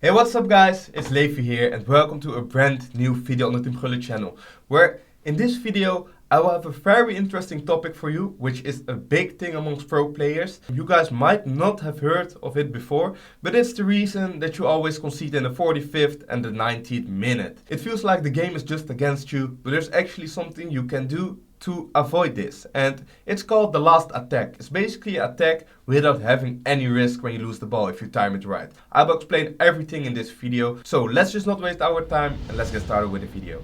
Hey, what's up guys, it's Levi here and welcome to a brand new video on the Team Gullit channel, where in this video I will have a very interesting topic for you, which is a big thing amongst pro players. You guys might not have heard of it before, but it's the reason that you always concede in the 45th and the 90th minute. It feels like the game is just against you, but there's actually something you can do to avoid this, and it's called the last attack. It's basically an attack without having any risk when you lose the ball if you time it right. I will explain everything in this video, so let's just not waste our time and let's get started with the video.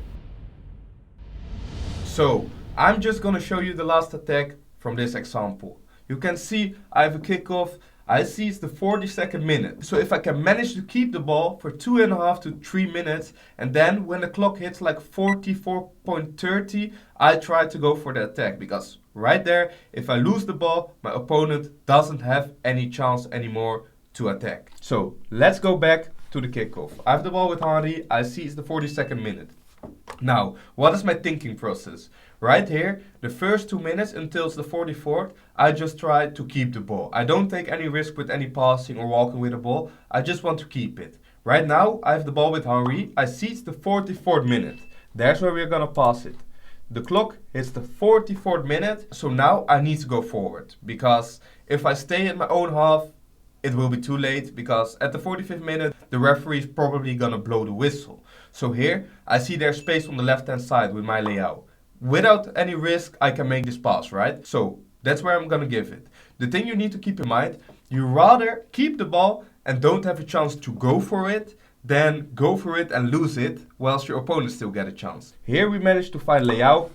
So I'm just gonna show you the last attack from this example. You can see I have a kickoff. I see it's the 42nd minute. So if I can manage to keep the ball for 2.5 to 3 minutes, and then when the clock hits like 44.30, I try to go for the attack, because right there, if I lose the ball, my opponent doesn't have any chance anymore to attack. So let's go back to the kickoff. I have the ball with Henry. I see it's the 42nd minute. Now, what is my thinking process? Right here, the first 2 minutes until it's the 44th, I just try to keep the ball. I don't take any risk with any passing or walking with the ball. I just want to keep it. Right now, I have the ball with Henry. I see it's the 44th minute. There's where we're gonna pass it. The clock hits the 44th minute, so now I need to go forward. Because if I stay at my own half, it will be too late, because at the 45th minute, the referee is probably gonna blow the whistle. So here, I see there's space on the left-hand side with my layout. Without any risk, I can make this pass, right? So that's where I'm gonna give it. The thing you need to keep in mind, you rather keep the ball and don't have a chance to go for it than go for it and lose it, whilst your opponent still get a chance. Here we managed to find layout,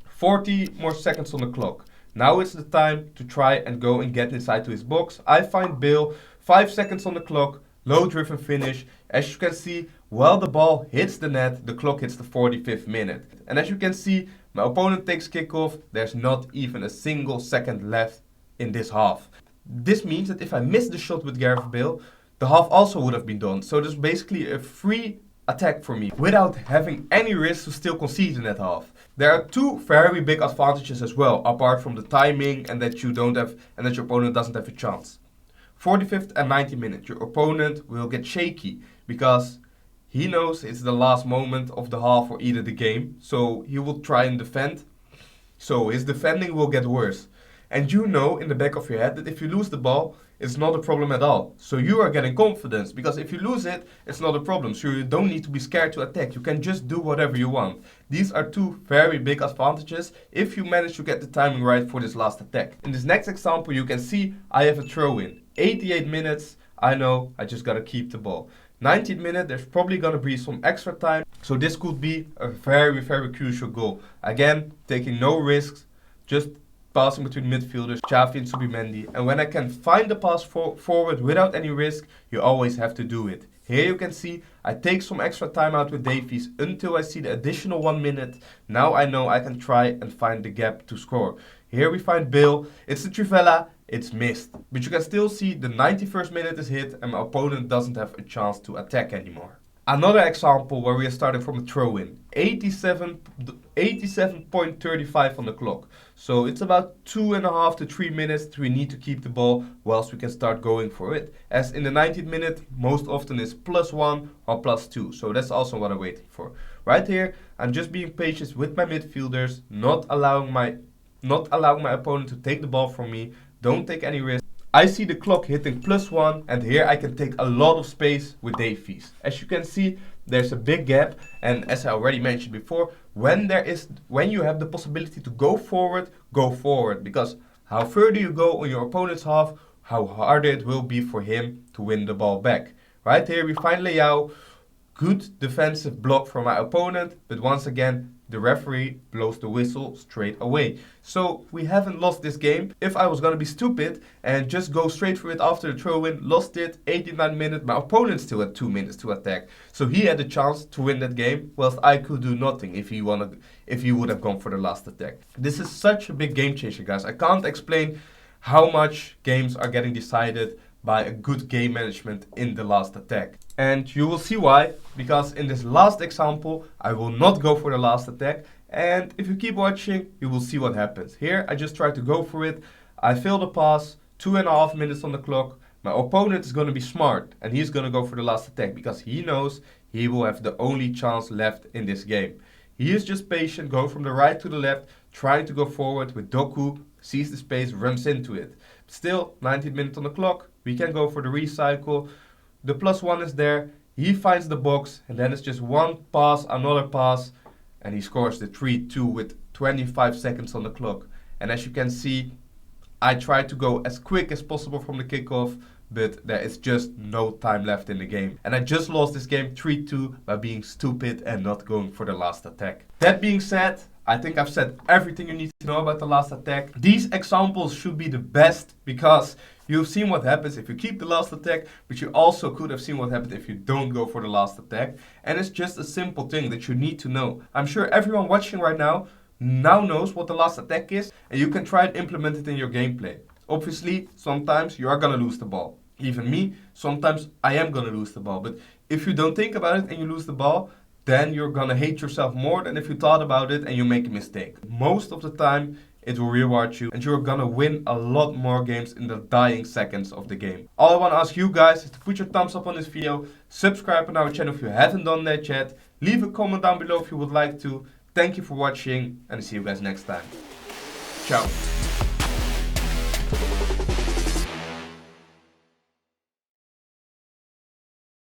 40 more seconds on the clock. Now it's the time to try and go and get inside to his box. I find Bill, 5 seconds on the clock, low driven finish. As you can see, while the ball hits the net, the clock hits the 45th minute. And as you can see, my opponent takes kickoff. There's not even a single second left in this half. This means that if I miss the shot with Gareth Bale, the half also would have been done. So there's basically a free attack for me without having any risk to still concede in that half. There are two very big advantages as well, apart from the timing and that you don't have and that your opponent doesn't have a chance. 45th and 90th minute, your opponent will get shaky because he knows it's the last moment of the half or either the game, so he will try and defend. So his defending will get worse. And you know in the back of your head that if you lose the ball, it's not a problem at all. So you are getting confidence, because if you lose it, it's not a problem. So you don't need to be scared to attack. You can just do whatever you want. These are two very big advantages if you manage to get the timing right for this last attack. In this next example, you can see I have a throw in. 88 minutes, I know, I just gotta keep the ball. 90th minute, there's probably gonna be some extra time. So this could be a very crucial goal. Again, taking no risks, just passing between midfielders, Xavi and Subimendi. And when I can find the pass forward without any risk, you always have to do it. Here you can see I take some extra time out with Davies until I see the additional 1 minute. Now I know I can try and find the gap to score. Here we find Bill. It's the Trivela. It's missed. But you can still see the 91st minute is hit and my opponent doesn't have a chance to attack anymore. Another example where we are starting from a throw-in. 87.35 on the clock. So it's about 2.5 to 3 minutes that we need to keep the ball whilst we can start going for it. As in the 90th minute, most often is +1 or +2. So that's also what I'm waiting for. Right here, I'm just being patient with my midfielders, not allowing my opponent to take the ball from me. Don't take any risk. I see the clock hitting +1, and here I can take a lot of space with Davies. As you can see, there's a big gap, and as I already mentioned before, when you have the possibility to go forward, because how further you go on your opponent's half, how harder it will be for him to win the ball back. Right here we find Leao, good defensive block from my opponent, but once again, the referee blows the whistle straight away. So we haven't lost this game. If I was gonna be stupid and just go straight for it after the throw-in, lost it, 89 minutes, my opponent still had 2 minutes to attack. So he had a chance to win that game, whilst I could do nothing if he would have gone for the last attack. This is such a big game changer, guys. I can't explain how much games are getting decided by a good game management in the last attack. And you will see why, because in this last example, I will not go for the last attack. And if you keep watching, you will see what happens. Here, I just try to go for it. I fail the pass, 2.5 minutes on the clock. My opponent is going to be smart and he's going to go for the last attack because he knows he will have the only chance left in this game. He is just patient, going from the right to the left, trying to go forward with Doku, sees the space, runs into it. Still, 19 minutes on the clock, we can go for the recycle. The +1 is there, he finds the box, and then it's just one pass, another pass, and he scores the 3-2 with 25 seconds on the clock. And as you can see, I tried to go as quick as possible from the kickoff, but there is just no time left in the game. And I just lost this game 3-2 by being stupid and not going for the last attack. That being said, I think I've said everything you need to know about the last attack. These examples should be the best because you've seen what happens if you keep the last attack, but you also could have seen what happens if you don't go for the last attack. And it's just a simple thing that you need to know. I'm sure everyone watching right now knows what the last attack is, and you can try and implement it in your gameplay. Obviously, sometimes you are gonna lose the ball. Even me, sometimes I am gonna lose the ball. But if you don't think about it and you lose the ball, then you're gonna hate yourself more than if you thought about it and you make a mistake. Most of the time, it will reward you and you're gonna win a lot more games in the dying seconds of the game. All I wanna ask you guys is to put your thumbs up on this video, subscribe on our channel if you haven't done that yet, leave a comment down below if you would like to. Thank you for watching and see you guys next time. Ciao.